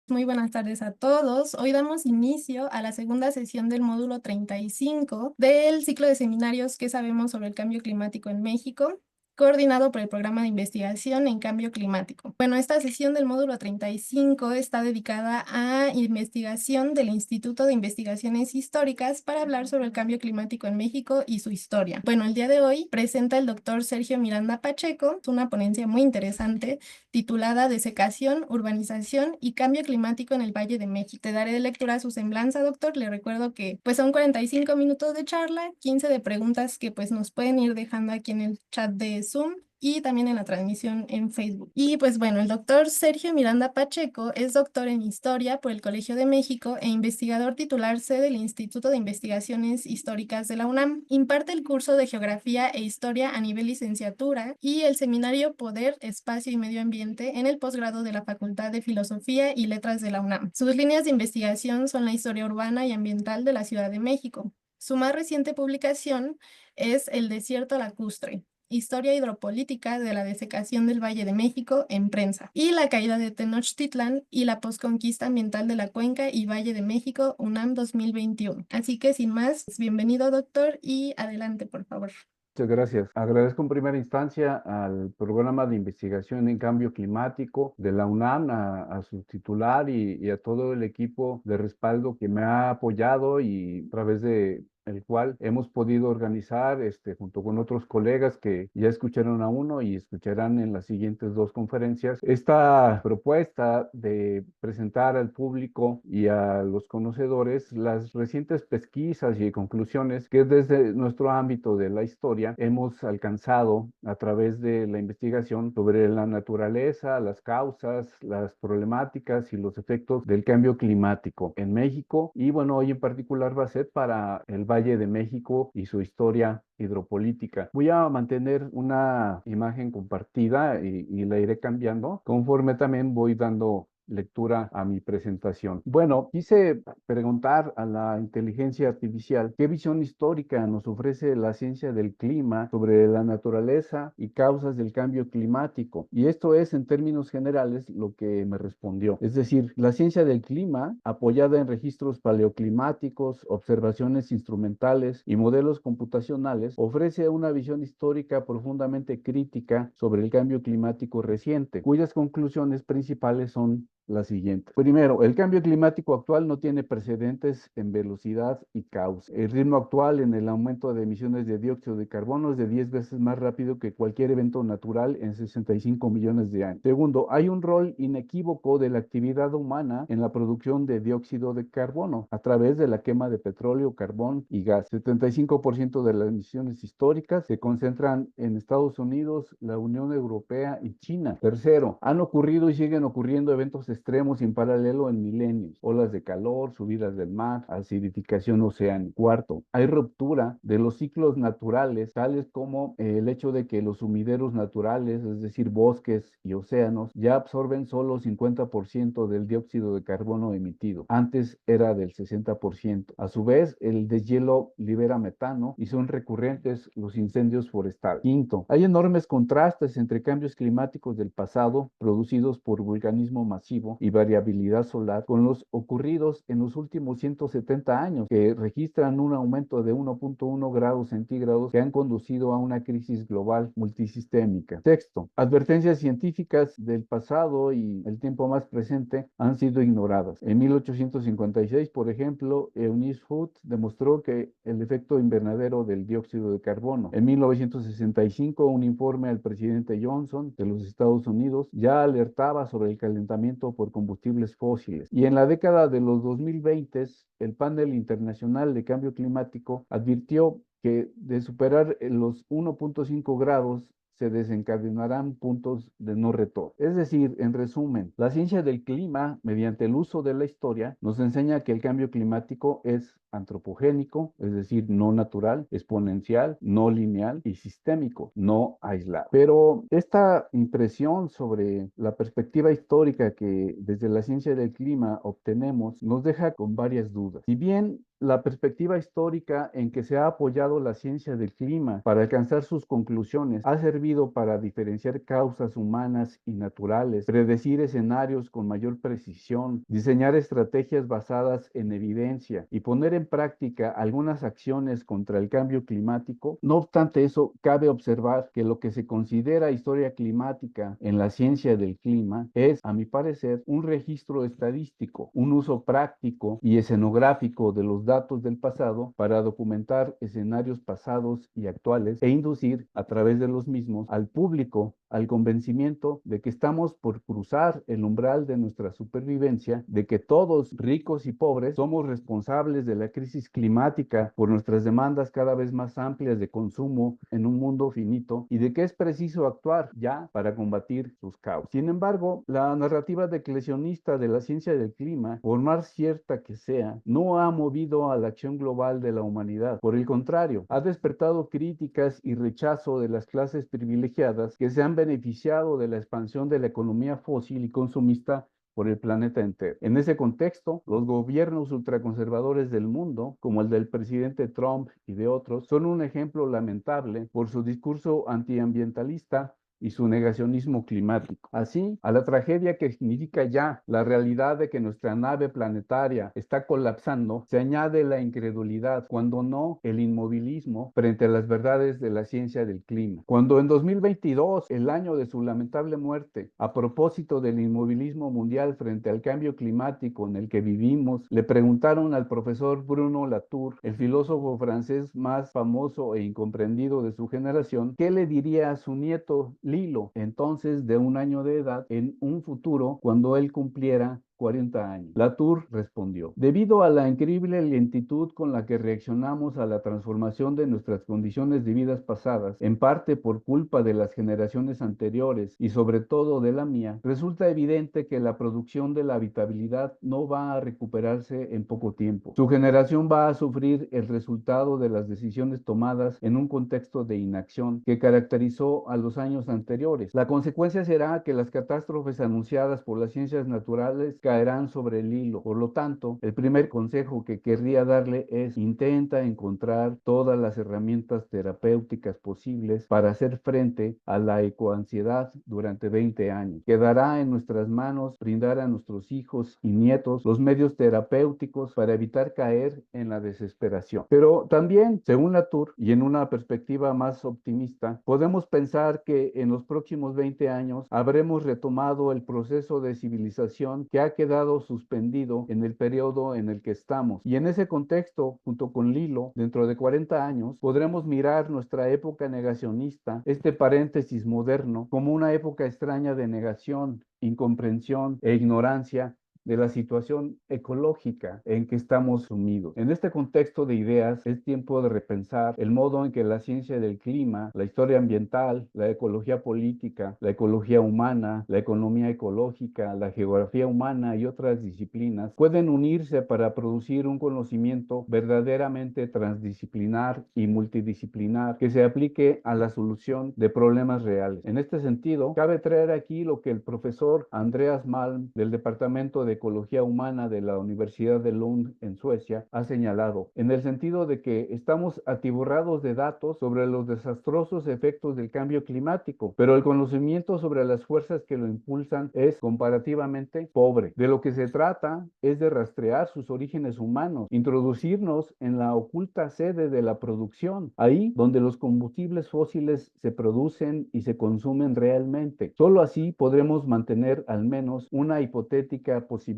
Muy buenas tardes a todos. Hoy damos inicio a la segunda sesión del módulo 35 del ciclo de seminarios ¿Qué sabemos sobre el cambio climático en México?, coordinado por el Programa de Investigación en Cambio Climático. Bueno, esta sesión del módulo 35 está dedicada a investigación del Instituto de Investigaciones Históricas para hablar sobre el cambio climático en México y su historia. Bueno, el día de hoy presenta el doctor Sergio Miranda Pacheco, una ponencia muy interesante titulada Desecación, Urbanización y Cambio Climático en el Valle de México. Te daré lectura a su semblanza, doctor. Le recuerdo que pues son 45 minutos de charla, 15 de preguntas que pues nos pueden ir dejando aquí en el chat de Zoom y también en la transmisión en Facebook. Y pues bueno, el doctor Sergio Miranda Pacheco es doctor en Historia por el Colegio de México e investigador titularse del Instituto de Investigaciones Históricas de la UNAM. Imparte el curso de Geografía e Historia a nivel licenciatura y el seminario Poder, Espacio y Medio Ambiente en el posgrado de la Facultad de Filosofía y Letras de la UNAM. Sus líneas de investigación son la historia urbana y ambiental de la Ciudad de México. Su más reciente publicación es El desierto lacustre, Historia hidropolítica de la desecación del Valle de México en prensa, y la caída de Tenochtitlan y la posconquista ambiental de la Cuenca y Valle de México, UNAM 2021. Así que sin más, bienvenido doctor y adelante por favor. Muchas gracias. Agradezco en primera instancia al programa de investigación en cambio climático de la UNAM, a su titular y a todo el equipo de respaldo que me ha apoyado y a través de el cual hemos podido organizar junto con otros colegas que ya escucharon a uno y escucharán en las siguientes dos conferencias esta propuesta de presentar al público y a los conocedores las recientes pesquisas y conclusiones que desde nuestro ámbito de la historia hemos alcanzado a través de la investigación sobre la naturaleza, las causas, las problemáticas y los efectos del cambio climático en México. Y bueno, hoy en particular va a ser para el Valle de México y su historia hidropolítica. Voy a mantener una imagen compartida y la iré cambiando conforme también voy dando lectura a mi presentación. Bueno, quise preguntar a la inteligencia artificial qué visión histórica nos ofrece la ciencia del clima sobre la naturaleza y causas del cambio climático. Y esto es, en términos generales, lo que me respondió. Es decir, la ciencia del clima, apoyada en registros paleoclimáticos, observaciones instrumentales y modelos computacionales, ofrece una visión histórica profundamente crítica sobre el cambio climático reciente, cuyas conclusiones principales son la siguiente. Primero, el cambio climático actual no tiene precedentes en velocidad y causa. El ritmo actual en el aumento de emisiones de dióxido de carbono es de 10 veces más rápido que cualquier evento natural en 65 millones de años. Segundo, hay un rol inequívoco de la actividad humana en la producción de dióxido de carbono a través de la quema de petróleo, carbón y gas. 75% de las emisiones históricas se concentran en Estados Unidos, la Unión Europea y China. Tercero, han ocurrido y siguen ocurriendo eventos extremos sin paralelo en milenios: olas de calor, subidas del mar, acidificación oceánica. Cuarto, hay ruptura de los ciclos naturales, tales como el hecho de que los sumideros naturales, es decir, bosques y océanos, ya absorben solo 50% del dióxido de carbono emitido. Antes era del 60%. A su vez, el deshielo libera metano y son recurrentes los incendios forestales. Quinto, hay enormes contrastes entre cambios climáticos del pasado, producidos por vulcanismo masivo y variabilidad solar, con los ocurridos en los últimos 170 años, que registran un aumento de 1.1 grados centígrados que han conducido a una crisis global multisistémica. Sexto, advertencias científicas del pasado y el tiempo más presente han sido ignoradas. En 1856, por ejemplo, Eunice Hood demostró que el efecto invernadero del dióxido de carbono. En 1965, un informe al presidente Johnson de los Estados Unidos ya alertaba sobre el calentamiento por combustibles fósiles. Y en la década de los 2020, el Panel Internacional de Cambio Climático advirtió que de superar los 1.5 grados se desencadenarán puntos de no retorno. Es decir, en resumen, la ciencia del clima, mediante el uso de la historia, nos enseña que el cambio climático es antropogénico, es decir, no natural, exponencial, no lineal y sistémico, no aislado. Pero esta impresión sobre la perspectiva histórica que desde la ciencia del clima obtenemos nos deja con varias dudas. Si bien la perspectiva histórica en que se ha apoyado la ciencia del clima para alcanzar sus conclusiones ha servido para diferenciar causas humanas y naturales, predecir escenarios con mayor precisión, diseñar estrategias basadas en evidencia y poner en práctica algunas acciones contra el cambio climático. No obstante eso, cabe observar que lo que se considera historia climática en la ciencia del clima es, a mi parecer, un registro estadístico, un uso práctico y escenográfico de los datos del pasado para documentar escenarios pasados y actuales e inducir a través de los mismos al público al convencimiento de que estamos por cruzar el umbral de nuestra supervivencia, de que todos, ricos y pobres, somos responsables de la crisis climática por nuestras demandas cada vez más amplias de consumo en un mundo finito y de que es preciso actuar ya para combatir sus causas. Sin embargo, la narrativa declaracionista de la ciencia del clima, por más cierta que sea, no ha movido a la acción global de la humanidad. Por el contrario, ha despertado críticas y rechazo de las clases privilegiadas que se han beneficiado de la expansión de la economía fósil y consumista por el planeta entero. En ese contexto, los gobiernos ultraconservadores del mundo, como el del presidente Trump y de otros, son un ejemplo lamentable por su discurso antiambientalista y su negacionismo climático. Así, a la tragedia que significa ya la realidad de que nuestra nave planetaria está colapsando, se añade la incredulidad, cuando no el inmovilismo, frente a las verdades de la ciencia del clima. Cuando en 2022, el año de su lamentable muerte, a propósito del inmovilismo mundial frente al cambio climático en el que vivimos, le preguntaron al profesor Bruno Latour, el filósofo francés más famoso e incomprendido de su generación, ¿qué le diría a su nieto Lilo, entonces de 1 año de edad, en un futuro cuando él cumpliera 40 años? Latour respondió: debido a la increíble lentitud con la que reaccionamos a la transformación de nuestras condiciones de vidas pasadas, en parte por culpa de las generaciones anteriores y sobre todo de la mía, resulta evidente que la producción de la habitabilidad no va a recuperarse en poco tiempo. Su generación va a sufrir el resultado de las decisiones tomadas en un contexto de inacción que caracterizó a los años anteriores. La consecuencia será que las catástrofes anunciadas por las ciencias naturales caerán sobre el hilo. Por lo tanto, el primer consejo que querría darle es: intenta encontrar todas las herramientas terapéuticas posibles para hacer frente a la ecoansiedad durante 20 años. Quedará en nuestras manos brindar a nuestros hijos y nietos los medios terapéuticos para evitar caer en la desesperación. Pero también, según Latour, y en una perspectiva más optimista, podemos pensar que en los próximos 20 años habremos retomado el proceso de civilización que ha quedado suspendido en el periodo en el que estamos. Y en ese contexto, junto con Lilo, dentro de 40 años, podremos mirar nuestra época negacionista, este paréntesis moderno, como una época extraña de negación, incomprensión e ignorancia de la situación ecológica en que estamos sumidos. En este contexto de ideas, es tiempo de repensar el modo en que la ciencia del clima, la historia ambiental, la ecología política, la ecología humana, la economía ecológica, la geografía humana y otras disciplinas pueden unirse para producir un conocimiento verdaderamente transdisciplinar y multidisciplinar que se aplique a la solución de problemas reales. En este sentido, cabe traer aquí lo que el profesor Andreas Malm del Departamento de Ecología Humana de la Universidad de Lund en Suecia ha señalado, en el sentido de que estamos atiborrados de datos sobre los desastrosos efectos del cambio climático, pero el conocimiento sobre las fuerzas que lo impulsan es comparativamente pobre. De lo que se trata es de rastrear sus orígenes humanos, introducirnos en la oculta sede de la producción, ahí donde los combustibles fósiles se producen y se consumen realmente. Solo así podremos mantener al menos una hipotética posibilidad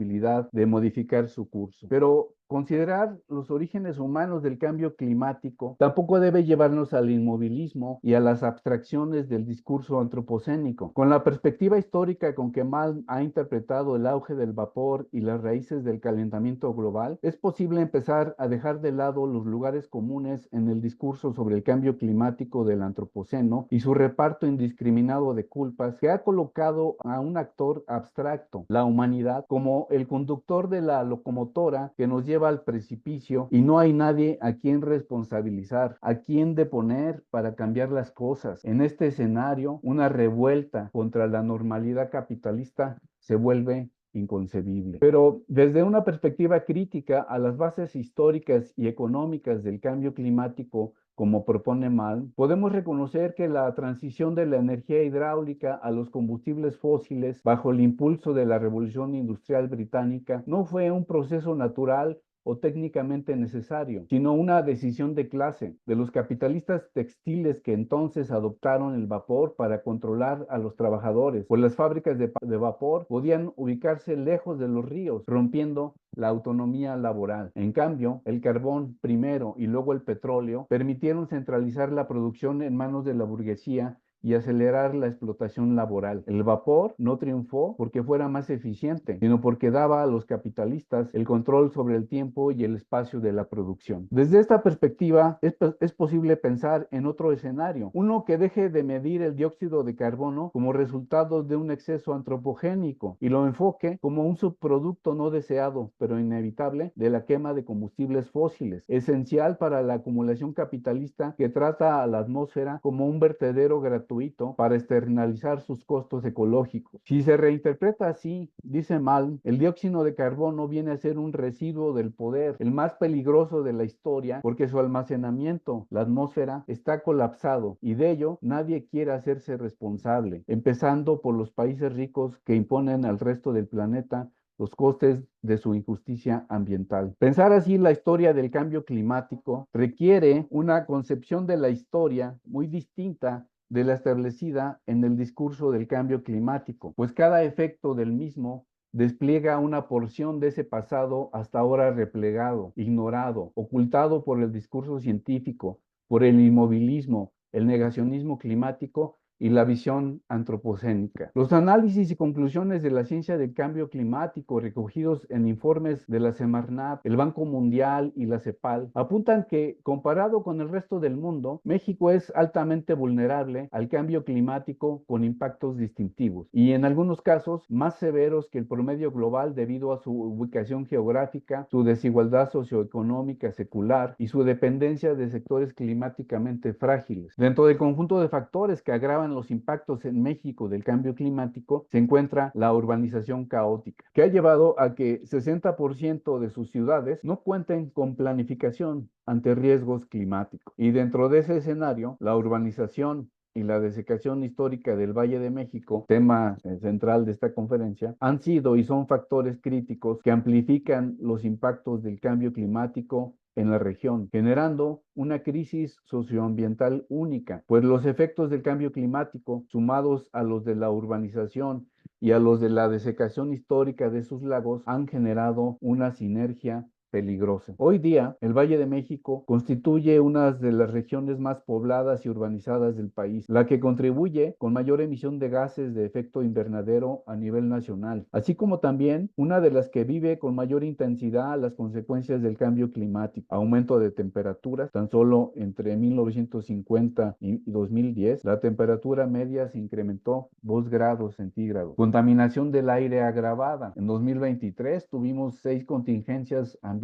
de modificar su curso. Pero considerar los orígenes humanos del cambio climático tampoco debe llevarnos al inmovilismo y a las abstracciones del discurso antropocénico. Con la perspectiva histórica con que Malm ha interpretado el auge del vapor y las raíces del calentamiento global, es posible empezar a dejar de lado los lugares comunes en el discurso sobre el cambio climático del antropoceno y su reparto indiscriminado de culpas que ha colocado a un actor abstracto, la humanidad, como el conductor de la locomotora que nos lleva lleva al precipicio y no hay nadie a quien responsabilizar, a quien deponer para cambiar las cosas. En este escenario, una revuelta contra la normalidad capitalista se vuelve inconcebible. Pero desde una perspectiva crítica a las bases históricas y económicas del cambio climático, como propone Malm, podemos reconocer que la transición de la energía hidráulica a los combustibles fósiles bajo el impulso de la Revolución Industrial Británica no fue un proceso natural o técnicamente necesario, sino una decisión de clase de los capitalistas textiles que entonces adoptaron el vapor para controlar a los trabajadores, pues las fábricas de vapor podían ubicarse lejos de los ríos, rompiendo la autonomía laboral. En cambio, el carbón primero y luego el petróleo permitieron centralizar la producción en manos de la burguesía y acelerar la explotación laboral. El vapor no triunfó porque fuera más eficiente, sino porque daba a los capitalistas el control sobre el tiempo y el espacio de la producción. Desde esta perspectiva, es posible pensar en otro escenario, uno que deje de medir el dióxido de carbono como resultado de un exceso antropogénico y lo enfoque como un subproducto no deseado, pero inevitable, de la quema de combustibles fósiles, esencial para la acumulación capitalista que trata a la atmósfera como un vertedero gratuito para externalizar sus costos ecológicos. Si se reinterpreta así, dice Malm, el dióxido de carbono viene a ser un residuo del poder, el más peligroso de la historia, porque su almacenamiento, la atmósfera, está colapsado y de ello nadie quiere hacerse responsable, empezando por los países ricos que imponen al resto del planeta los costes de su injusticia ambiental. Pensar así la historia del cambio climático requiere una concepción de la historia muy distinta de la establecida en el discurso del cambio climático, pues cada efecto del mismo despliega una porción de ese pasado hasta ahora replegado, ignorado, ocultado por el discurso científico, por el inmovilismo, el negacionismo climático y la visión antropocénica. Los análisis y conclusiones de la ciencia del cambio climático recogidos en informes de la Semarnat, el Banco Mundial y la CEPAL apuntan que, comparado con el resto del mundo, México es altamente vulnerable al cambio climático con impactos distintivos y en algunos casos más severos que el promedio global debido a su ubicación geográfica, su desigualdad socioeconómica secular y su dependencia de sectores climáticamente frágiles. Dentro del conjunto de factores que agravan los impactos en México del cambio climático se encuentra la urbanización caótica, que ha llevado a que 60% de sus ciudades no cuenten con planificación ante riesgos climáticos. Y dentro de ese escenario, la urbanización y la desecación histórica del Valle de México, tema central de esta conferencia, han sido y son factores críticos que amplifican los impactos del cambio climático en la región, generando una crisis socioambiental única, pues los efectos del cambio climático, sumados a los de la urbanización y a los de la desecación histórica de sus lagos, han generado una sinergia peligrosa. Hoy día, el Valle de México constituye una de las regiones más pobladas y urbanizadas del país, la que contribuye con mayor emisión de gases de efecto invernadero a nivel nacional, así como también una de las que vive con mayor intensidad las consecuencias del cambio climático, aumento de temperaturas. Tan solo entre 1950 y 2010, la temperatura media se incrementó 2 grados centígrados. Contaminación del aire agravada. En 2023 tuvimos 6 contingencias ambientales,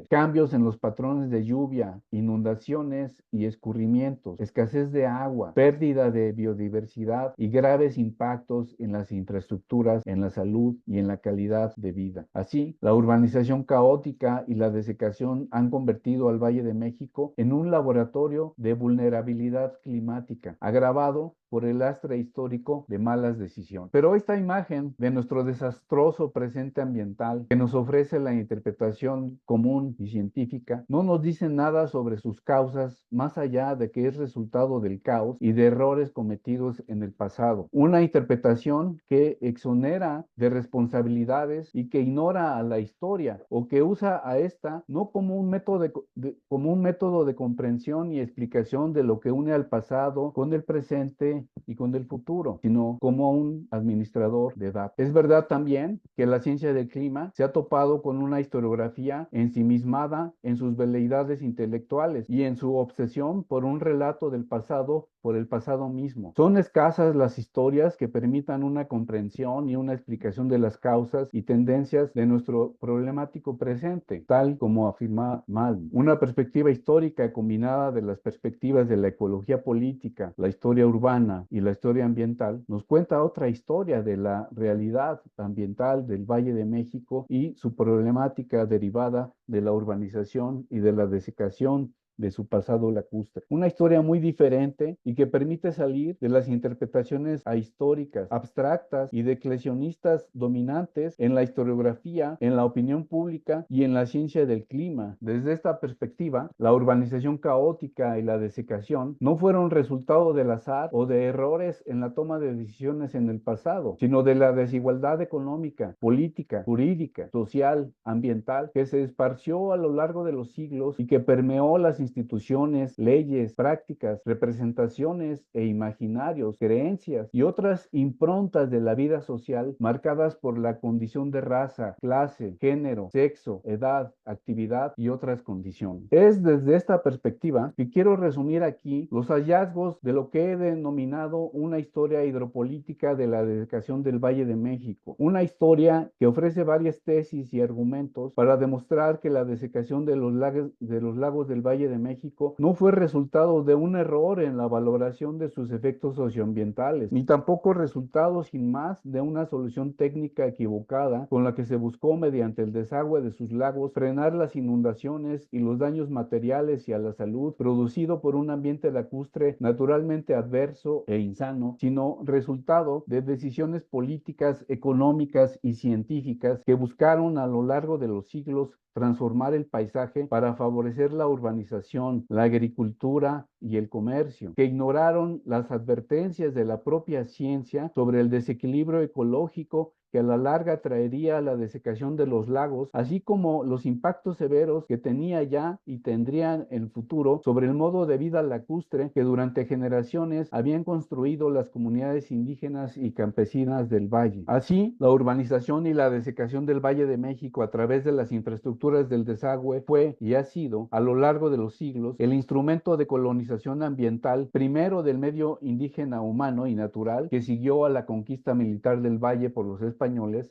cambios en los patrones de lluvia, inundaciones y escurrimientos, escasez de agua, pérdida de biodiversidad y graves impactos en las infraestructuras, en la salud y en la calidad de vida. Así, la urbanización caótica y la desecación han convertido al Valle de México en un laboratorio de vulnerabilidad climática, agravado por el lastre histórico de malas decisiones. Pero esta imagen de nuestro desastroso presente ambiental que nos ofrece la interpretación común y científica no nos dice nada sobre sus causas más allá de que es resultado del caos y de errores cometidos en el pasado. Una interpretación que exonera de responsabilidades y que ignora a la historia o que usa a esta no como un método de comprensión y explicación de lo que une al pasado con el presente presente y con el futuro, sino como un administrador de datos. Es verdad también que la ciencia del clima se ha topado con una historiografía ensimismada en sus veleidades intelectuales y en su obsesión por un relato del pasado por el pasado mismo. Son escasas las historias que permitan una comprensión y una explicación de las causas y tendencias de nuestro problemático presente, tal como afirma Malm. Una perspectiva histórica combinada de las perspectivas de la ecología política, la historia urbana y la historia ambiental nos cuenta otra historia de la realidad ambiental del Valle de México y su problemática derivada de la urbanización y de la desecación de su pasado lacustre. Una historia muy diferente y que permite salir de las interpretaciones ahistóricas, abstractas y declaracionistas dominantes en la historiografía, en la opinión pública y en la ciencia del clima. Desde esta perspectiva, la urbanización caótica y la desecación no fueron resultado del azar o de errores en la toma de decisiones en el pasado, sino de la desigualdad económica, política, jurídica, social, ambiental, que se esparció a lo largo de los siglos y que permeó las instituciones, leyes, prácticas, representaciones e imaginarios, creencias y otras improntas de la vida social marcadas por la condición de raza, clase, género, sexo, edad, actividad y otras condiciones. Es desde esta perspectiva que quiero resumir aquí los hallazgos de lo que he denominado una historia hidropolítica de la dedicación del Valle de México, una historia que ofrece varias tesis y argumentos para demostrar que la desecación de los lagos del Valle de México no fue resultado de un error en la valoración de sus efectos socioambientales, ni tampoco resultado sin más de una solución técnica equivocada con la que se buscó mediante el desagüe de sus lagos frenar las inundaciones y los daños materiales y a la salud producido por un ambiente lacustre naturalmente adverso e insano, sino resultado de decisiones políticas, económicas y científicas que buscaron a lo largo de los siglos transformar el paisaje para favorecer la urbanización, la agricultura y el comercio, que ignoraron las advertencias de la propia ciencia sobre el desequilibrio ecológico que a la larga traería la desecación de los lagos, así como los impactos severos que tenía ya y tendrían en el futuro sobre el modo de vida lacustre que durante generaciones habían construido las comunidades indígenas y campesinas del valle. Así, la urbanización y la desecación del Valle de México a través de las infraestructuras del desagüe fue y ha sido, a lo largo de los siglos, el instrumento de colonización ambiental, primero del medio indígena humano y natural, que siguió a la conquista militar del valle por los españoles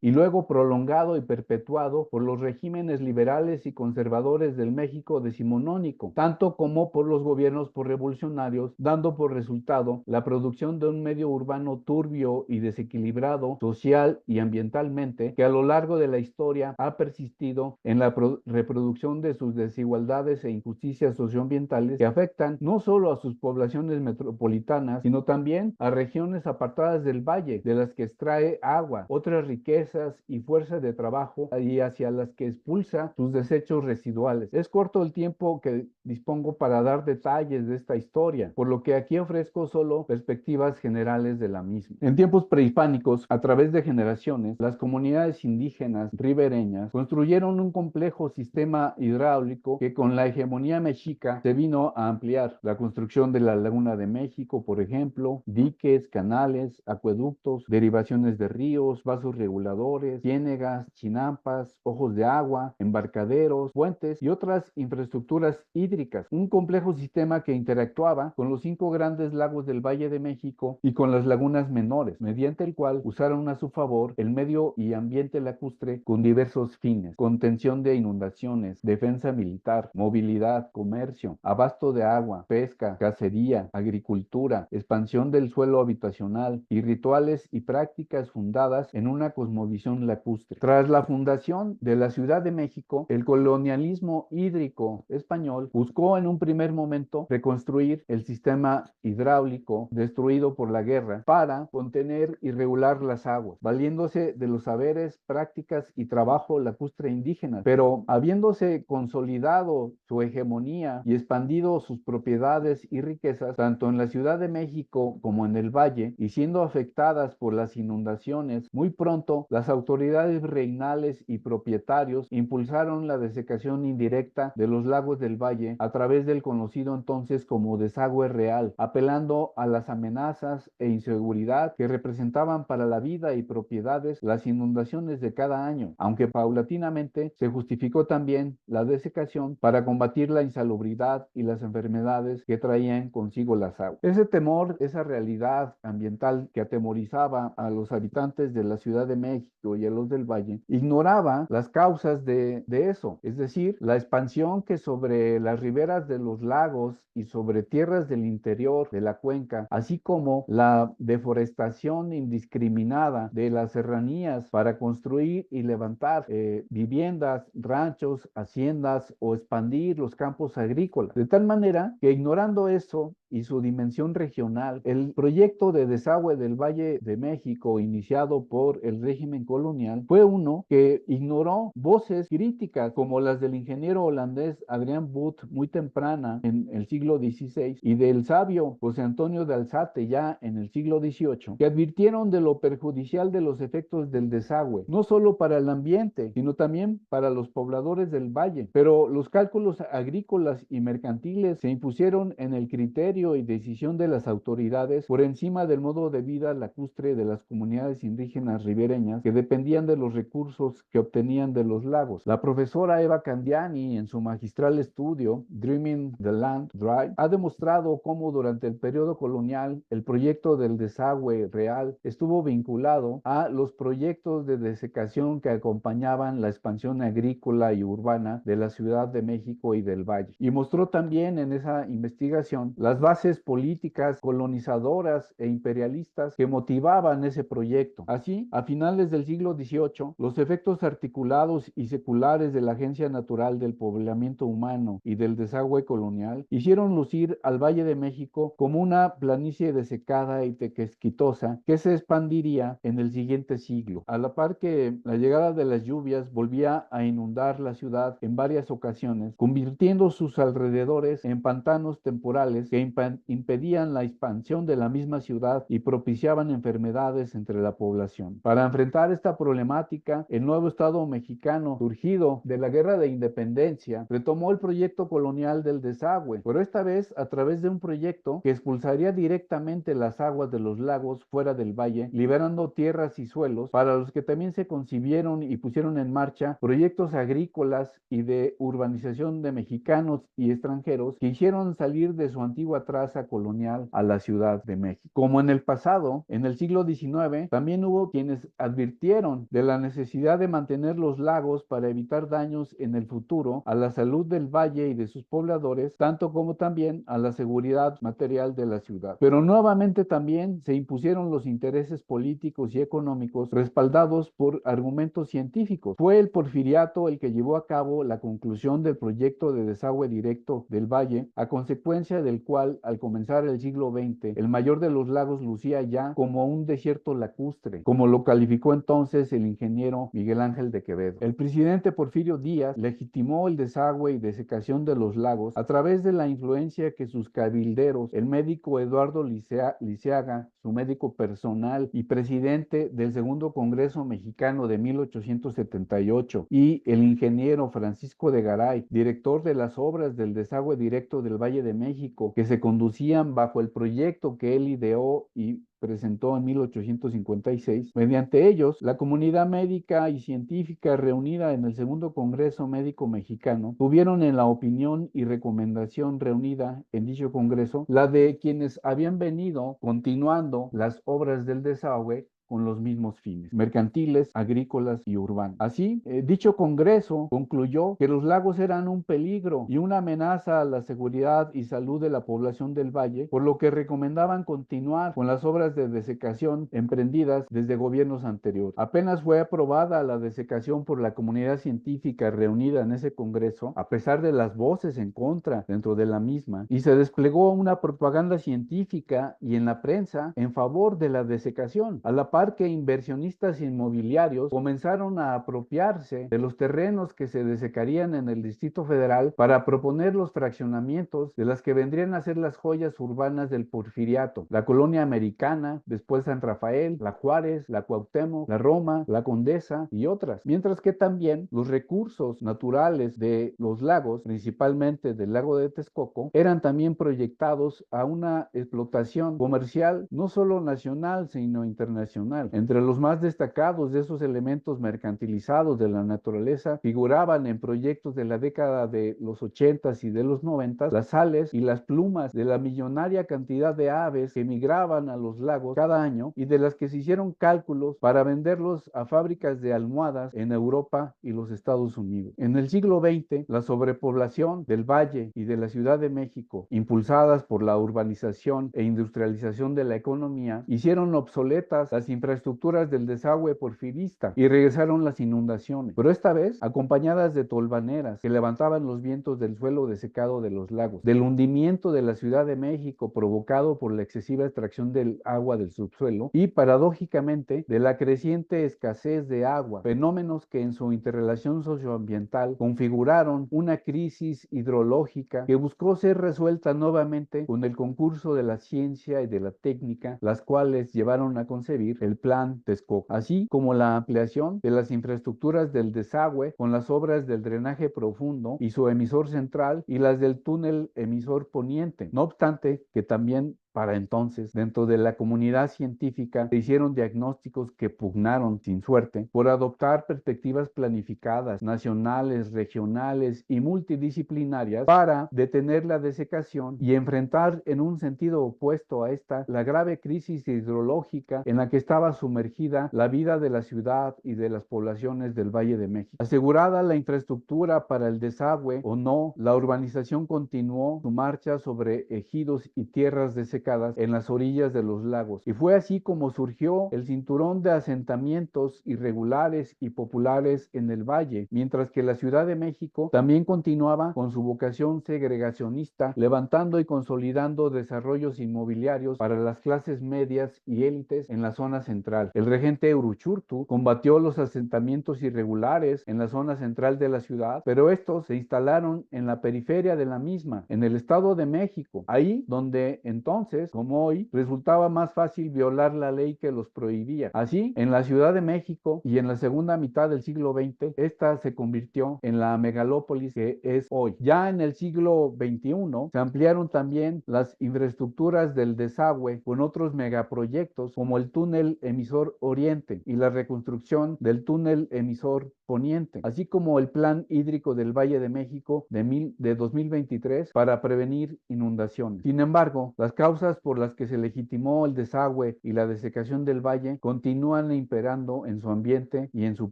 y luego prolongado y perpetuado por los regímenes liberales y conservadores del México decimonónico, tanto como por los gobiernos revolucionarios, dando por resultado la producción de un medio urbano turbio y desequilibrado social y ambientalmente que a lo largo de la historia ha persistido en la reproducción de sus desigualdades e injusticias socioambientales que afectan no solo a sus poblaciones metropolitanas, sino también a regiones apartadas del valle, de las que extrae agua, otras riquezas y fuerza de trabajo y hacia las que expulsa sus desechos residuales. Es corto el tiempo que dispongo para dar detalles de esta historia, por lo que aquí ofrezco solo perspectivas generales de la misma. En tiempos prehispánicos, a través de generaciones, las comunidades indígenas ribereñas construyeron un complejo sistema hidráulico que con la hegemonía mexica se vino a ampliar. La construcción de la Laguna de México, por ejemplo, diques, canales, acueductos, derivaciones de ríos, vasos reguladores, ciénegas, chinampas, ojos de agua, embarcaderos, puentes y otras infraestructuras hídricas. Un complejo sistema que interactuaba con los 5 grandes lagos del Valle de México y con las lagunas menores, mediante el cual usaron a su favor el medio y ambiente lacustre con diversos fines: contención de inundaciones, defensa militar, movilidad, comercio, abasto de agua, pesca, cacería, agricultura, expansión del suelo habitacional y rituales y prácticas fundadas en una cosmovisión lacustre. Tras la fundación de la Ciudad de México, el colonialismo hídrico español buscó en un primer momento reconstruir el sistema hidráulico destruido por la guerra para contener y regular las aguas, valiéndose de los saberes, prácticas y trabajo lacustre indígenas, pero habiéndose consolidado su hegemonía y expandido sus propiedades propiedades y riquezas, tanto en la Ciudad de México como en el Valle, y siendo afectadas por las inundaciones, muy pronto las autoridades reinales y propietarios impulsaron la desecación indirecta de los lagos del Valle a través del conocido entonces como desagüe real, apelando a las amenazas e inseguridad que representaban para la vida y propiedades las inundaciones de cada año, aunque paulatinamente se justificó también la desecación para combatir la insalubridad y las enfermedades que traían consigo las aguas. Ese temor, esa realidad ambiental que atemorizaba a los habitantes de la Ciudad de México y a los del Valle, ignoraba las causas de eso, es decir, la expansión que sobre las riberas de los lagos y sobre tierras del interior de la cuenca, así como la deforestación indiscriminada de las serranías para construir y levantar viviendas, ranchos, haciendas o expandir los campos agrícolas. De tal manera que ignorando eso y su dimensión regional, el proyecto de desagüe del Valle de México iniciado por el régimen colonial fue uno que ignoró voces críticas como las del ingeniero holandés Adrian Boot muy temprana en el siglo XVI y del sabio José Antonio de Alzate ya en el siglo XVIII, que advirtieron de lo perjudicial de los efectos del desagüe, no solo para el ambiente, sino también para los pobladores del valle. Pero los cálculos agrícolas y mercantiles se impusieron en el criterio y decisión de las autoridades por encima del modo de vida lacustre de las comunidades indígenas ribereñas que dependían de los recursos que obtenían de los lagos. La profesora Eva Candiani, en su magistral estudio Dreaming the Land Dry, ha demostrado cómo durante el periodo colonial el proyecto del desagüe real estuvo vinculado a los proyectos de desecación que acompañaban la expansión agrícola y urbana de la Ciudad de México y del Valle. Y mostró también en esa investigación las bases políticas colonizadoras e imperialistas que motivaban ese proyecto. Así, a finales del siglo XVIII, los efectos articulados y seculares de la agencia natural del poblamiento humano y del desagüe colonial hicieron lucir al Valle de México como una planicie desecada y tequesquitosa que se expandiría en el siguiente siglo. A la par que la llegada de las lluvias volvía a inundar la ciudad en varias ocasiones, convirtiendo sus alrededores en pantanos temporales que impedían la expansión de la misma ciudad y propiciaban enfermedades entre la población. Para enfrentar esta problemática, el nuevo Estado mexicano, surgido de la Guerra de Independencia, retomó el proyecto colonial del desagüe, pero esta vez a través de un proyecto que expulsaría directamente las aguas de los lagos fuera del valle, liberando tierras y suelos, para los que también se concibieron y pusieron en marcha proyectos agrícolas y de urbanización de mexicanos y extranjeros que hicieron salir de su antigua traza colonial a la Ciudad de México. Como en el pasado, en el siglo XIX, también hubo quienes advirtieron de la necesidad de mantener los lagos para evitar daños en el futuro a la salud del valle y de sus pobladores, tanto como también a la seguridad material de la ciudad. Pero nuevamente también se impusieron los intereses políticos y económicos respaldados por argumentos científicos. Fue el Porfiriato el que llevó a cabo la conclusión del proyecto de desagüe directo del valle, a consecuencia del cual, al comenzar el siglo XX, el mayor de los lagos lucía ya como un desierto lacustre, como lo calificó entonces el ingeniero Miguel Ángel de Quevedo. El presidente Porfirio Díaz legitimó el desagüe y desecación de los lagos a través de la influencia que sus cabilderos, el médico Eduardo Liceaga, su médico personal y presidente del Segundo Congreso Mexicano de 1878, y el ingeniero Francisco de Garay, director de las obras del desagüe directo del Valle de México, que se conducían bajo el proyecto que él ideó y presentó en 1856. Mediante ellos, la comunidad médica y científica reunida en el Segundo Congreso Médico Mexicano tuvieron en la opinión y recomendación reunida en dicho congreso la de quienes habían venido continuando las obras del desagüe con los mismos fines, mercantiles, agrícolas y urbanos. Así, dicho congreso concluyó que los lagos eran un peligro y una amenaza a la seguridad y salud de la población del valle, por lo que recomendaban continuar con las obras de desecación emprendidas desde gobiernos anteriores. Apenas fue aprobada la desecación por la comunidad científica reunida en ese congreso, a pesar de las voces en contra dentro de la misma, y se desplegó una propaganda científica y en la prensa en favor de la desecación, a la par par que inversionistas inmobiliarios comenzaron a apropiarse de los terrenos que se desecarían en el Distrito Federal para proponer los fraccionamientos de las que vendrían a ser las joyas urbanas del Porfiriato, la Colonia Americana, después San Rafael, la Juárez, la Cuauhtémoc, la Roma, la Condesa y otras, mientras que también los recursos naturales de los lagos, principalmente del lago de Texcoco, eran también proyectados a una explotación comercial no solo nacional, sino internacional. Entre los más destacados de esos elementos mercantilizados de la naturaleza figuraban en proyectos de la década de los 80s y de los 90s las sales y las plumas de la millonaria cantidad de aves que migraban a los lagos cada año y de las que se hicieron cálculos para venderlos a fábricas de almohadas en Europa y los Estados Unidos. En el siglo XX, la sobrepoblación del Valle y de la Ciudad de México, impulsadas por la urbanización e industrialización de la economía, hicieron obsoletas las infraestructuras del desagüe porfirista y regresaron las inundaciones, pero esta vez acompañadas de tolvaneras que levantaban los vientos del suelo desecado de los lagos, del hundimiento de la Ciudad de México provocado por la excesiva extracción del agua del subsuelo y, paradójicamente, de la creciente escasez de agua, fenómenos que en su interrelación socioambiental configuraron una crisis hidrológica que buscó ser resuelta nuevamente con el concurso de la ciencia y de la técnica, las cuales llevaron a concebir el Plan Texcoco, así como la ampliación de las infraestructuras del desagüe con las obras del drenaje profundo y su emisor central y las del túnel emisor poniente. No obstante, que también para entonces, dentro de la comunidad científica, se hicieron diagnósticos que pugnaron, sin suerte, por adoptar perspectivas planificadas, nacionales, regionales y multidisciplinarias para detener la desecación y enfrentar en un sentido opuesto a esta la grave crisis hidrológica en la que estaba sumergida la vida de la ciudad y de las poblaciones del Valle de México. Asegurada la infraestructura para el desagüe o no, la urbanización continuó su marcha sobre ejidos y tierras desecadas en las orillas de los lagos. Y fue así como surgió el cinturón de asentamientos irregulares y populares en el valle, mientras que la Ciudad de México también continuaba con su vocación segregacionista, levantando y consolidando desarrollos inmobiliarios para las clases medias y élites en la zona central. El regente Uruchurtu combatió los asentamientos irregulares en la zona central de la ciudad, pero estos se instalaron en la periferia de la misma, en el Estado de México, ahí donde entonces, como hoy, resultaba más fácil violar la ley que los prohibía. Así, en la Ciudad de México y en la segunda mitad del siglo XX, esta se convirtió en la megalópolis que es hoy. Ya en el siglo XXI, se ampliaron también las infraestructuras del desagüe con otros megaproyectos como el túnel emisor Oriente y la reconstrucción del túnel emisor Poniente, así como el Plan Hídrico del Valle de México de 2023 para prevenir inundaciones. Sin embargo, las causas por las que se legitimó el desagüe y la desecación del valle continúan imperando en su ambiente y en su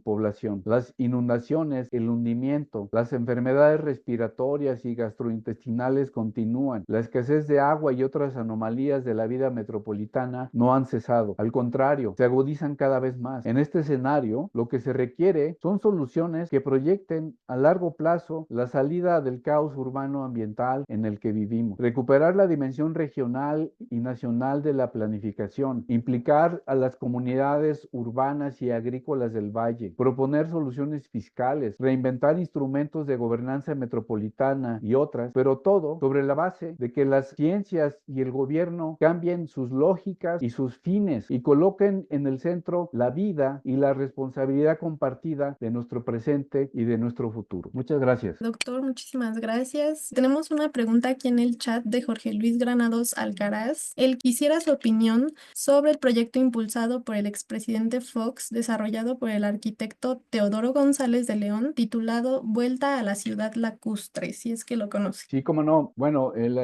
población. Las inundaciones, el hundimiento, las enfermedades respiratorias y gastrointestinales continúan. La escasez de agua y otras anomalías de la vida metropolitana no han cesado. Al contrario, se agudizan cada vez más. En este escenario, lo que se requiere son soluciones que proyecten a largo plazo la salida del caos urbano ambiental en el que vivimos, recuperar la dimensión regional y nacional de la planificación, implicar a las comunidades urbanas y agrícolas del valle, proponer soluciones fiscales, reinventar instrumentos de gobernanza metropolitana y otras, pero todo sobre la base de que las ciencias y el gobierno cambien sus lógicas y sus fines y coloquen en el centro la vida y la responsabilidad compartida de nuestro presente y de nuestro futuro. Muchas gracias. Doctor, muchísimas gracias. Tenemos una pregunta aquí en el chat de Jorge Luis Granados Alcaraz. Él quisiera su opinión sobre el proyecto impulsado por el expresidente Fox, desarrollado por el arquitecto Teodoro González de León, titulado Vuelta a la Ciudad Lacustre, si es que lo conoce. Sí, cómo no. Bueno, el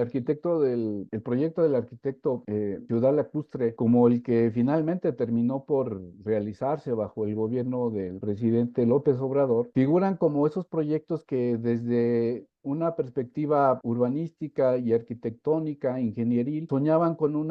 proyecto del arquitecto Ciudad Lacustre, como el que finalmente terminó por realizarse bajo el gobierno del presidente López Obrador, figuran como esos proyectos que desde una perspectiva urbanística y arquitectónica, ingenieril, soñaban con un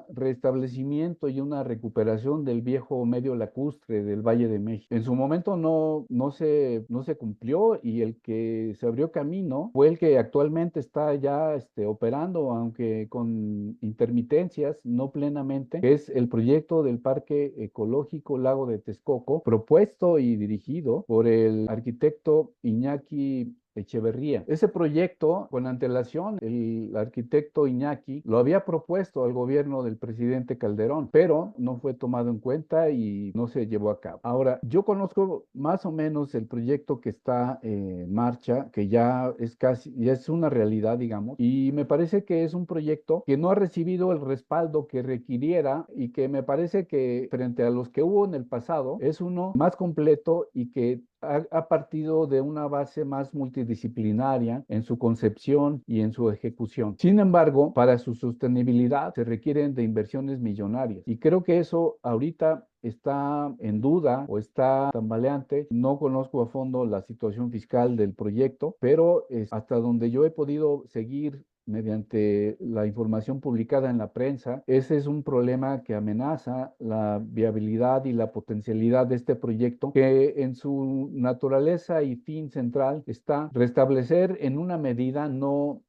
restablecimiento y una recuperación del viejo medio lacustre del Valle de México. En su momento no se cumplió, y el que se abrió camino fue el que actualmente está ya operando, aunque con intermitencias, no plenamente, que es el proyecto del Parque Ecológico Lago de Texcoco, propuesto y dirigido por el arquitecto Iñaki Echeverría. Ese proyecto, con antelación, el arquitecto Iñaki lo había propuesto al gobierno del presidente Calderón, pero no fue tomado en cuenta y no se llevó a cabo. Ahora, yo conozco más o menos el proyecto que está en marcha, que ya es una realidad, digamos, y me parece que es un proyecto que no ha recibido el respaldo que requiriera, y que me parece que frente a los que hubo en el pasado es uno más completo y que ha partido de una base más multidisciplinaria en su concepción y en su ejecución. Sin embargo, para su sostenibilidad se requieren de inversiones millonarias, y creo que eso ahorita está en duda o está tambaleante. No conozco a fondo la situación fiscal del proyecto, pero hasta donde yo he podido seguir mediante la información publicada en la prensa, ese es un problema que amenaza la viabilidad y la potencialidad de este proyecto, que en su naturaleza y fin central está restablecer en una medida, no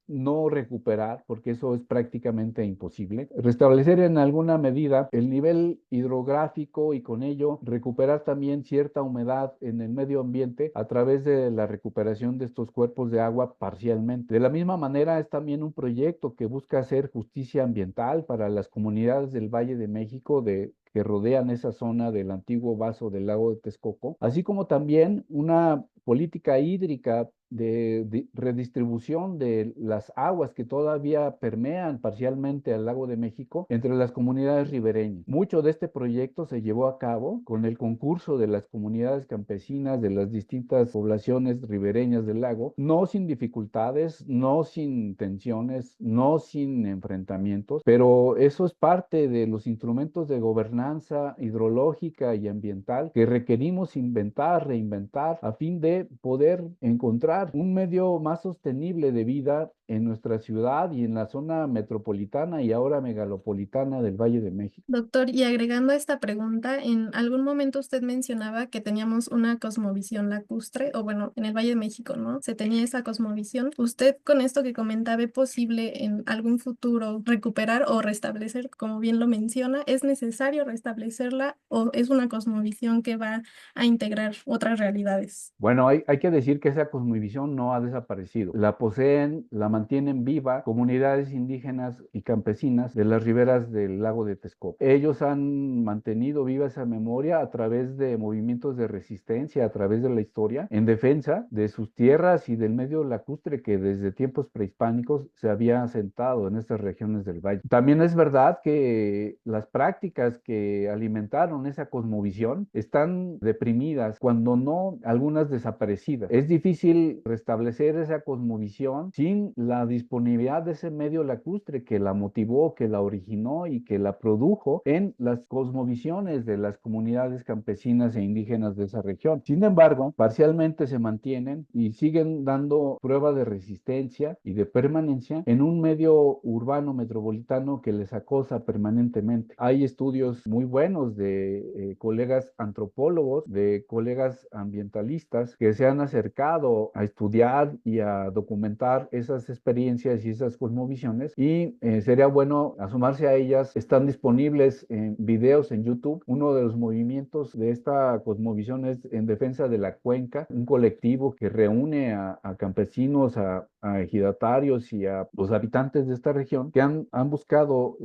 recuperar, porque eso es prácticamente imposible, restablecer en alguna medida el nivel hidrográfico, y con ello recuperar también cierta humedad en el medio ambiente a través de la recuperación de estos cuerpos de agua parcialmente. De la misma manera, es también un proyecto que busca hacer justicia ambiental para las comunidades del Valle de México que rodean esa zona del antiguo vaso del lago de Texcoco, así como también una política hídrica de redistribución de las aguas que todavía permean parcialmente al lago de México entre las comunidades ribereñas. Mucho de este proyecto se llevó a cabo con el concurso de las comunidades campesinas de las distintas poblaciones ribereñas del lago, no sin dificultades, no sin tensiones, no sin enfrentamientos, pero eso es parte de los instrumentos de gobernanza hidrológica y ambiental que requerimos inventar, reinventar, a fin de poder encontrar un medio más sostenible de vida en nuestra ciudad y en la zona metropolitana y ahora megalopolitana del Valle de México. Doctor, y agregando a esta pregunta, en algún momento usted mencionaba que teníamos una cosmovisión lacustre, o bueno, en el Valle de México, ¿no? Se tenía esa cosmovisión. ¿Usted con esto que comentaba ve posible en algún futuro recuperar o restablecer, como bien lo menciona? ¿Es necesario restablecerla o es una cosmovisión que va a integrar otras realidades? Bueno, hay que decir que esa cosmovisión no ha desaparecido. La poseen, la mantienen viva comunidades indígenas y campesinas de las riberas del lago de Texcoco. Ellos han mantenido viva esa memoria a través de movimientos de resistencia, a través de la historia, en defensa de sus tierras y del medio lacustre que desde tiempos prehispánicos se había asentado en estas regiones del valle. También es verdad que las prácticas que alimentaron esa cosmovisión están deprimidas, cuando no algunas desaparecidas. Es difícil restablecer esa cosmovisión sin la disponibilidad de ese medio lacustre que la motivó, que la originó y que la produjo en las cosmovisiones de las comunidades campesinas e indígenas de esa región. Sin embargo, parcialmente se mantienen y siguen dando prueba de resistencia y de permanencia en un medio urbano metropolitano que les acosa permanentemente. Hay estudios muy buenos de colegas antropólogos, de colegas ambientalistas que se han acercado a estudiar y a documentar esas experiencias y esas cosmovisiones, y sería bueno asomarse a ellas. Están disponibles en videos en YouTube. Uno de los movimientos de esta cosmovisión es En Defensa de la Cuenca, un colectivo que reúne a campesinos, a ejidatarios y a los habitantes de esta región, que han buscado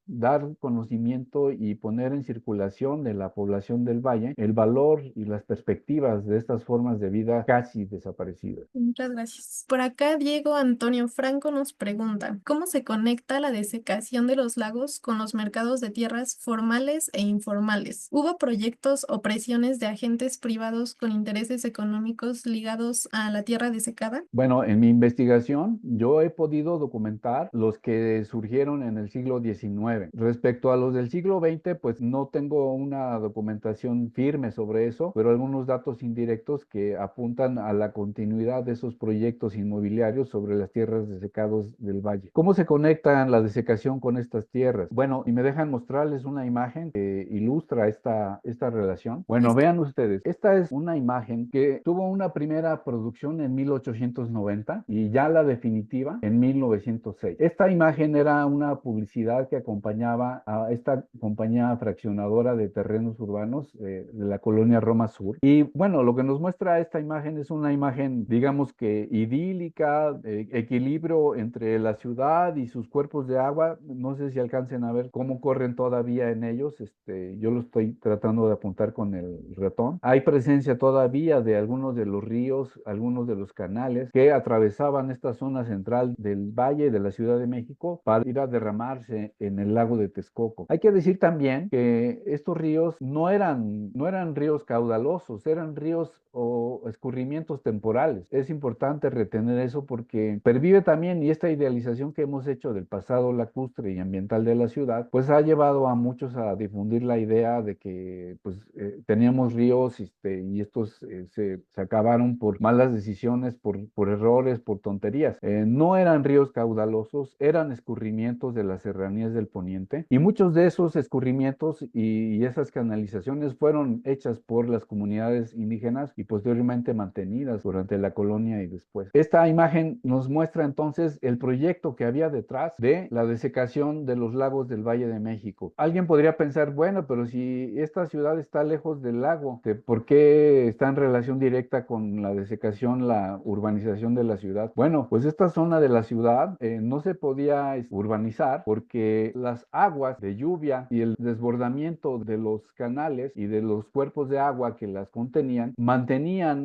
dar conocimiento y poner en circulación de la población del valle el valor y las perspectivas de estas formas de vida casi desaparecidas. Muchas gracias. Por acá, Diego Antonio Antonio Franco nos pregunta, ¿cómo se conecta la desecación de los lagos con los mercados de tierras formales e informales? ¿Hubo proyectos o presiones de agentes privados con intereses económicos ligados a la tierra desecada? Bueno, en mi investigación yo he podido documentar los que surgieron en el siglo XIX. Respecto a los del siglo XX, pues no tengo una documentación firme sobre eso, pero algunos datos indirectos que apuntan a la continuidad de esos proyectos inmobiliarios sobre las tierras desecadas del valle. ¿Cómo se conecta la desecación con estas tierras? Bueno, y me dejan mostrarles una imagen que ilustra esta relación. Bueno, Listo. vean ustedes, esta es una imagen que tuvo una primera producción en 1890 y ya la definitiva en 1906. Esta imagen era una publicidad que acompañaba a esta compañía fraccionadora de terrenos urbanos de la colonia Roma Sur. Y bueno, lo que nos muestra esta imagen es una imagen, digamos que idílica, equilibrio entre la ciudad y sus cuerpos de agua. No sé si alcancen a ver cómo corren todavía en ellos. Yo lo estoy tratando de apuntar con el ratón. Hay presencia todavía de algunos de los ríos, algunos de los canales que atravesaban esta zona central del valle de la Ciudad de México para ir a derramarse en el lago de Texcoco. Hay que decir también que estos ríos no eran ríos caudalosos, eran ríos o escurrimientos temporales. Es importante retener eso porque pervive también, y esta idealización que hemos hecho del pasado lacustre y ambiental de la ciudad, pues ha llevado a muchos a difundir la idea de que pues teníamos ríos y estos se acabaron por malas decisiones, por errores, por tonterías. No eran ríos caudalosos, eran escurrimientos de las serranías del poniente, y muchos de esos escurrimientos y esas canalizaciones fueron hechas por las comunidades indígenas y posteriormente mantenidas durante la colonia y después. Esta imagen nos muestra entonces el proyecto que había detrás de la desecación de los lagos del Valle de México. Alguien podría pensar, bueno, pero si esta ciudad está lejos del lago, ¿por qué está en relación directa con la desecación, la urbanización de la ciudad? Bueno, pues esta zona de la ciudad no se podía urbanizar porque las aguas de lluvia y el desbordamiento de los canales y de los cuerpos de agua que las contenían mantenían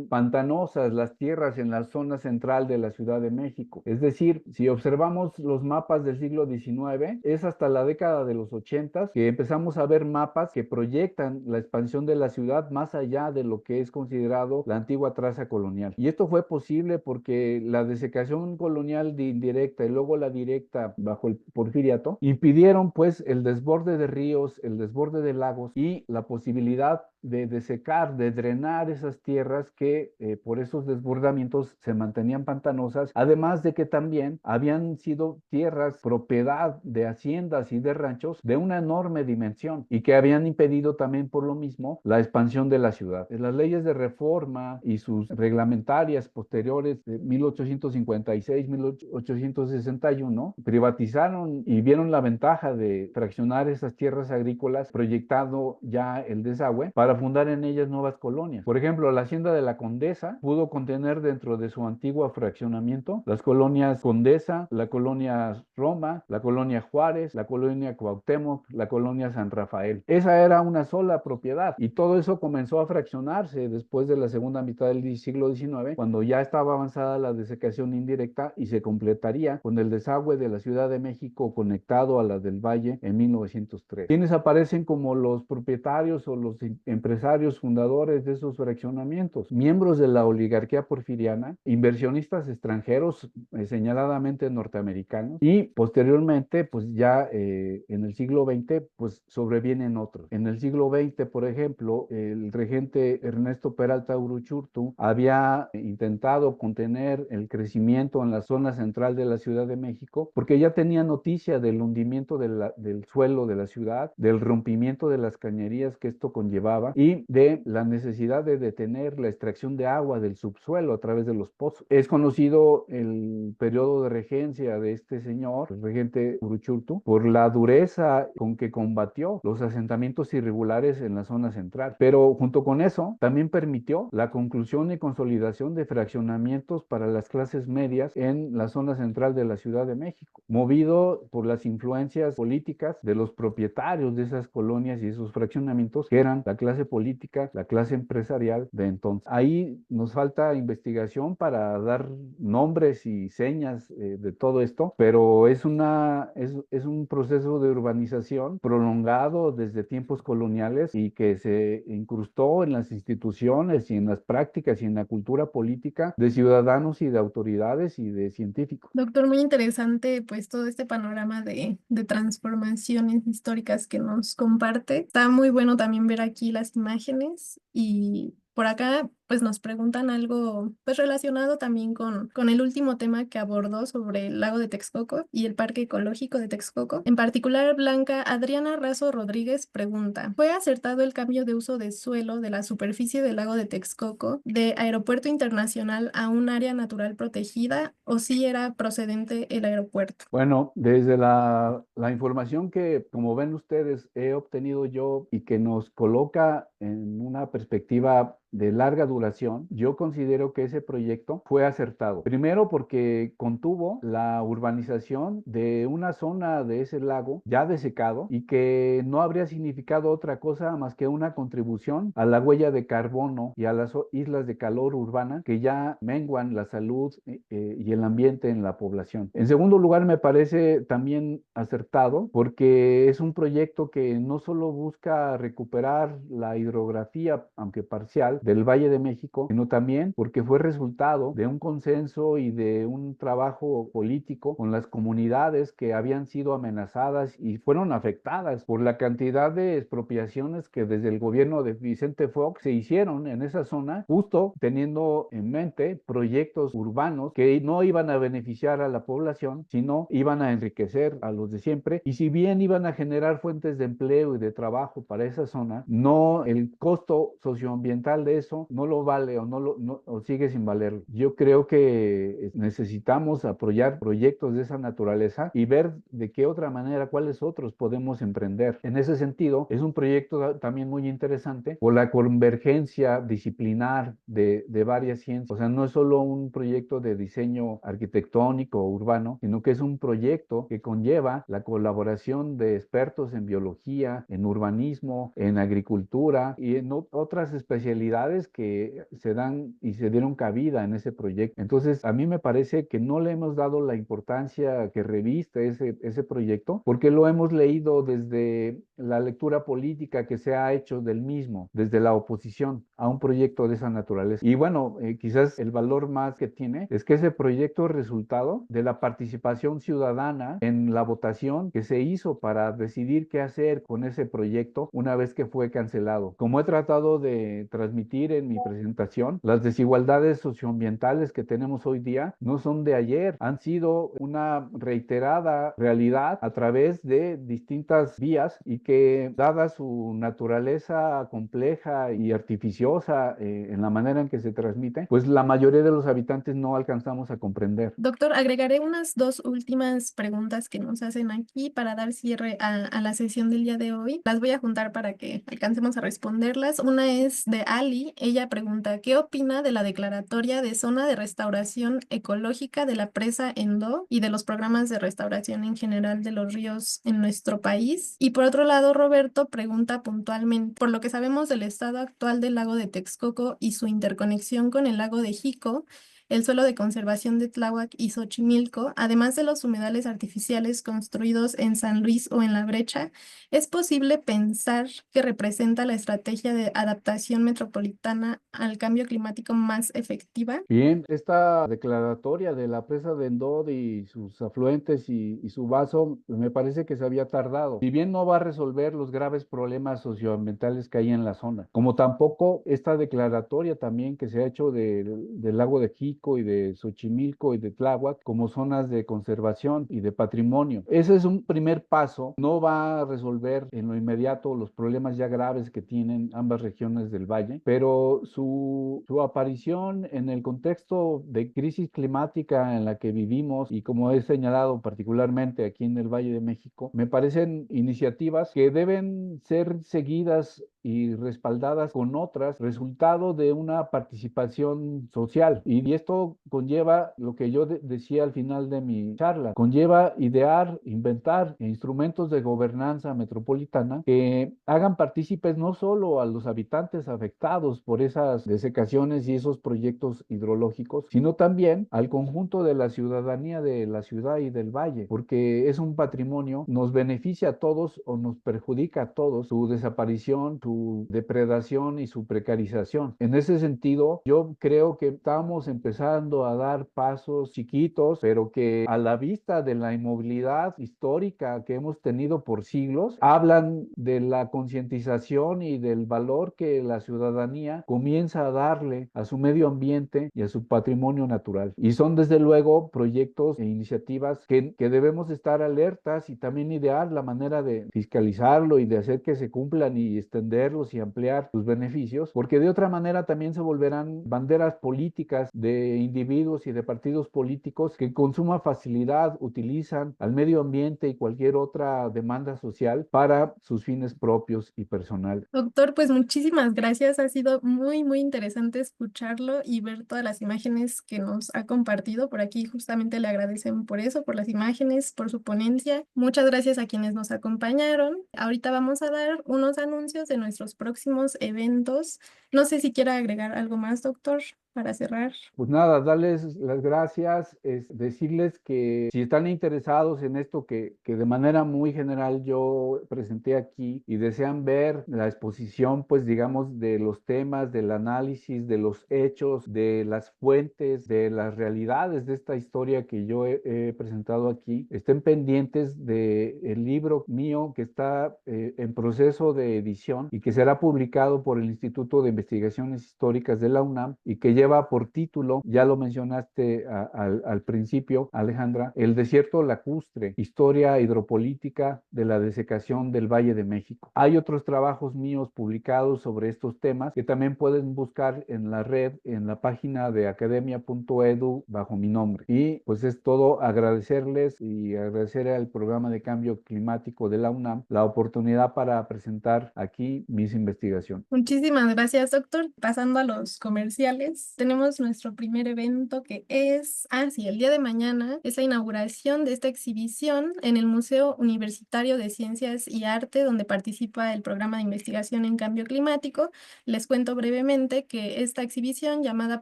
pantanosas las tierras en la zona central de la Ciudad de México. Es decir, si observamos los mapas del siglo XIX, es hasta la década de los 80 que empezamos a ver mapas que proyectan la expansión de la ciudad más allá de lo que es considerado la antigua traza colonial. Y esto fue posible porque la desecación colonial indirecta y luego la directa bajo el porfiriato impidieron pues el desborde de ríos, el desborde de lagos y la posibilidad de desecar, de drenar esas tierras que por esos desbordamientos se mantenían pantanosas, además de que también habían sido tierras propiedad de haciendas y de ranchos de una enorme dimensión y que habían impedido también por lo mismo la expansión de la ciudad. Las leyes de reforma y sus reglamentarias posteriores de 1856, 1861 privatizaron y vieron la ventaja de fraccionar esas tierras agrícolas proyectando ya el desagüe para fundar en ellas nuevas colonias. Por ejemplo, la hacienda de la Condesa pudo contener dentro de su antiguo fraccionamiento las colonias Condesa, la colonia Roma, la colonia Juárez, la colonia Cuauhtémoc, la colonia San Rafael. Esa era una sola propiedad y todo eso comenzó a fraccionarse después de la segunda mitad del siglo XIX, cuando ya estaba avanzada la desecación indirecta y se completaría con el desagüe de la Ciudad de México conectado a la del Valle en 1903. Quienes aparecen como los propietarios o los empresarios fundadores de esos fraccionamientos, miembros de la oligarquía porfiriana, inversionistas extranjeros, señaladamente norteamericanos, y posteriormente, pues ya en el siglo XX, pues sobrevienen otros. En el siglo XX, por ejemplo, el regente Ernesto Peralta Uruchurtu había intentado contener el crecimiento en la zona central de la Ciudad de México porque ya tenía noticia del hundimiento del suelo de la ciudad, del rompimiento de las cañerías que esto conllevaba y de la necesidad de detener la extracción de agua del subsuelo a través de los pozos. Es conocido el periodo de regencia de este señor, el regente Uruchurtu, por la dureza con que combatió los asentamientos irregulares en la zona central. Pero junto con eso, también permitió la conclusión y consolidación de fraccionamientos para las clases medias en la zona central de la Ciudad de México, movido por las influencias políticas de los propietarios de esas colonias y esos fraccionamientos, que eran la clase clase política, la clase empresarial de entonces. Ahí nos falta investigación para dar nombres y señas de todo esto, pero es un proceso de urbanización prolongado desde tiempos coloniales y que se incrustó en las instituciones y en las prácticas y en la cultura política de ciudadanos y de autoridades y de científicos. Doctor, muy interesante pues todo este panorama de transformaciones históricas que nos comparte. Está muy bueno también ver aquí las imágenes y por acá pues nos preguntan algo pues relacionado también con el último tema que abordó sobre el lago de Texcoco y el Parque Ecológico de Texcoco. En particular, Blanca Adriana Razo Rodríguez pregunta, ¿fue acertado el cambio de uso de suelo de la superficie del lago de Texcoco de Aeropuerto Internacional a un área natural protegida o si era procedente el aeropuerto? Bueno, desde la información que, como ven ustedes, he obtenido yo y que nos coloca en una perspectiva de larga duración, yo considero que ese proyecto fue acertado. Primero porque contuvo la urbanización de una zona de ese lago ya desecado y que no habría significado otra cosa más que una contribución a la huella de carbono y a las islas de calor urbana que ya menguan la salud y el ambiente en la población. En segundo lugar, me parece también acertado porque es un proyecto que no solo busca recuperar la hidrografía, aunque parcial, del Valle de México, sino también porque fue resultado de un consenso y de un trabajo político con las comunidades que habían sido amenazadas y fueron afectadas por la cantidad de expropiaciones que desde el gobierno de Vicente Fox se hicieron en esa zona, justo teniendo en mente proyectos urbanos que no iban a beneficiar a la población, sino iban a enriquecer a los de siempre. Y si bien iban a generar fuentes de empleo y de trabajo para esa zona, no el costo socioambiental de eso no lo vale o sigue sin valer. Yo creo que necesitamos apoyar proyectos de esa naturaleza y ver de qué otra manera, cuáles otros podemos emprender. En ese sentido, es un proyecto también muy interesante por la convergencia disciplinar de varias ciencias. O sea, no es solo un proyecto de diseño arquitectónico o urbano, sino que es un proyecto que conlleva la colaboración de expertos en biología, en urbanismo, en agricultura y en otras especialidades que se dan y se dieron cabida en ese proyecto. Entonces, a mí me parece que no le hemos dado la importancia que reviste ese proyecto, porque lo hemos leído desde la lectura política que se ha hecho del mismo, desde la oposición a un proyecto de esa naturaleza. Y bueno, quizás el valor más que tiene es que ese proyecto es resultado de la participación ciudadana en la votación que se hizo para decidir qué hacer con ese proyecto una vez que fue cancelado. Como he tratado de transmitir en mi presentación, las desigualdades socioambientales que tenemos hoy día no son de ayer, han sido una reiterada realidad a través de distintas vías y que, dada su naturaleza compleja y artificiosa en la manera en que se transmite, pues la mayoría de los habitantes no alcanzamos a comprender. Doctor, agregaré unas dos últimas preguntas que nos hacen aquí para dar cierre a la sesión del día de hoy. Las voy a juntar para que alcancemos a responderlas. Una es de Ali. Ella pregunta, ¿qué opina de la declaratoria de zona de restauración ecológica de la presa Endo y de los programas de restauración en general de los ríos en nuestro país? Y por otro lado, Roberto pregunta puntualmente, por lo que sabemos del estado actual del lago de Texcoco y su interconexión con el lago de Jico, el suelo de conservación de Tláhuac y Xochimilco, además de los humedales artificiales construidos en San Luis o en La Brecha, ¿es posible pensar que representa la estrategia de adaptación metropolitana al cambio climático más efectiva? Bien, esta declaratoria de la presa de Endod y sus afluentes y su vaso, pues me parece que se había tardado. Si bien no va a resolver los graves problemas socioambientales que hay en la zona, como tampoco esta declaratoria también que se ha hecho del lago de Jico y de Xochimilco y de Tláhuac como zonas de conservación y de patrimonio. Ese es un primer paso, no va a resolver en lo inmediato los problemas ya graves que tienen ambas regiones del valle, pero su aparición en el contexto de crisis climática en la que vivimos y como he señalado particularmente aquí en el Valle de México, me parecen iniciativas que deben ser seguidas y respaldadas con otras, resultado de una participación social. Y esto conlleva lo que yo decía al final de mi charla, conlleva idear, inventar instrumentos de gobernanza metropolitana que hagan partícipes no solo a los habitantes afectados por esas desecaciones y esos proyectos hidrológicos, sino también al conjunto de la ciudadanía de la ciudad y del valle, porque es un patrimonio, nos beneficia a todos o nos perjudica a todos su desaparición, su depredación y su precarización. En ese sentido, yo creo que estamos empezando a dar pasos chiquitos, pero que a la vista de la inmovilidad histórica que hemos tenido por siglos, hablan de la concientización y del valor que la ciudadanía comienza a darle a su medio ambiente y a su patrimonio natural. Y son desde luego proyectos e iniciativas que debemos estar alertas y también idear la manera de fiscalizarlo y de hacer que se cumplan y extenderlos y ampliar sus beneficios, porque de otra manera también se volverán banderas políticas de individuos y de partidos políticos que con suma facilidad utilizan al medio ambiente y cualquier otra demanda social para sus fines propios y personales. Doctor, pues muchísimas gracias. Ha sido muy, muy interesante escucharlo y ver todas las imágenes que nos ha compartido. Por aquí justamente le agradecen por eso, por las imágenes, por su ponencia. Muchas gracias a quienes nos acompañaron. Ahorita vamos a dar unos anuncios de nuestros próximos eventos. No sé si quiera agregar algo más, doctor, para cerrar. Pues nada, darles las gracias, es decirles que si están interesados en esto que de manera muy general yo presenté aquí y desean ver la exposición, pues digamos, de los temas, del análisis, de los hechos, de las fuentes, de las realidades de esta historia que yo he presentado aquí, estén pendientes del libro mío que está en proceso de edición y que será publicado por el Instituto de Investigaciones Históricas de la UNAM y que lleva por título, ya lo mencionaste al principio, Alejandra, El desierto lacustre, historia hidropolítica de la desecación del Valle de México. Hay otros trabajos míos publicados sobre estos temas que también pueden buscar en la red, en la página de academia.edu bajo mi nombre. Y pues es todo agradecerles y agradecer al programa de cambio climático de la UNAM la oportunidad para presentar aquí mis investigaciones. Muchísimas gracias, doctor. Pasando a los comerciales, tenemos nuestro primer evento que es, sí, el día de mañana es la inauguración de esta exhibición en el Museo Universitario de Ciencias y Arte, donde participa el programa de investigación en cambio climático. Les cuento brevemente que esta exhibición llamada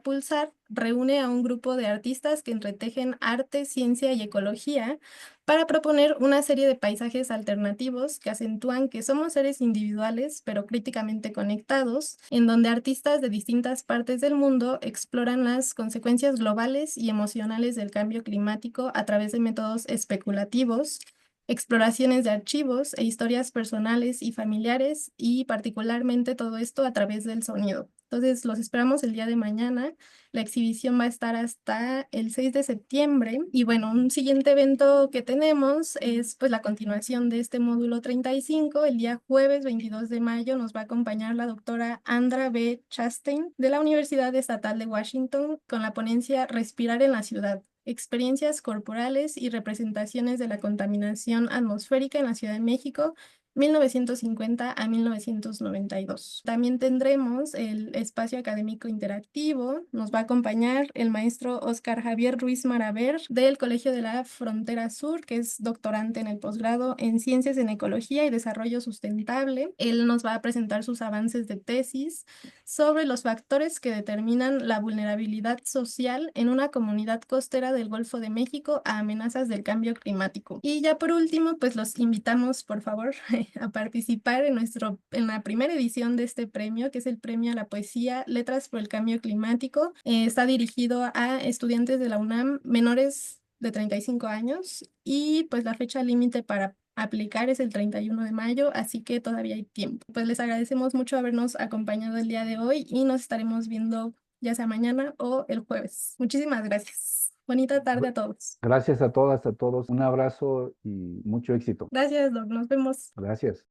Pulsar reúne a un grupo de artistas que entretejen arte, ciencia y ecología para proponer una serie de paisajes alternativos que acentúan que somos seres individuales, pero críticamente conectados, en donde artistas de distintas partes del mundo exploran las consecuencias globales y emocionales del cambio climático a través de métodos especulativos, exploraciones de archivos e historias personales y familiares, y particularmente todo esto a través del sonido. Entonces, los esperamos el día de mañana. La exhibición va a estar hasta el 6 de septiembre. Y bueno, un siguiente evento que tenemos es pues la continuación de este módulo 35. El día jueves 22 de mayo nos va a acompañar la doctora Andra B. Chastain de la Universidad Estatal de Washington con la ponencia Respirar en la ciudad: experiencias corporales y representaciones de la contaminación atmosférica en la Ciudad de México, 1950 a 1992. También tendremos el espacio académico interactivo. Nos va a acompañar el maestro Óscar Javier Ruiz Maraver del Colegio de la Frontera Sur, que es doctorante en el posgrado en Ciencias en Ecología y Desarrollo Sustentable. Él nos va a presentar sus avances de tesis sobre los factores que determinan la vulnerabilidad social en una comunidad costera del Golfo de México a amenazas del cambio climático. Y ya por último, pues los invitamos, por favor, a participar en la primera edición de este premio, que es el Premio a la Poesía Letras por el Cambio Climático. Está dirigido a estudiantes de la UNAM menores de 35 años y pues la fecha límite para aplicar es el 31 de mayo, así que todavía hay tiempo. Pues les agradecemos mucho habernos acompañado el día de hoy y nos estaremos viendo ya sea mañana o el jueves. Muchísimas gracias. Bonita tarde a todos. Gracias a todas, a todos. Un abrazo y mucho éxito. Gracias, Doc. Nos vemos. Gracias.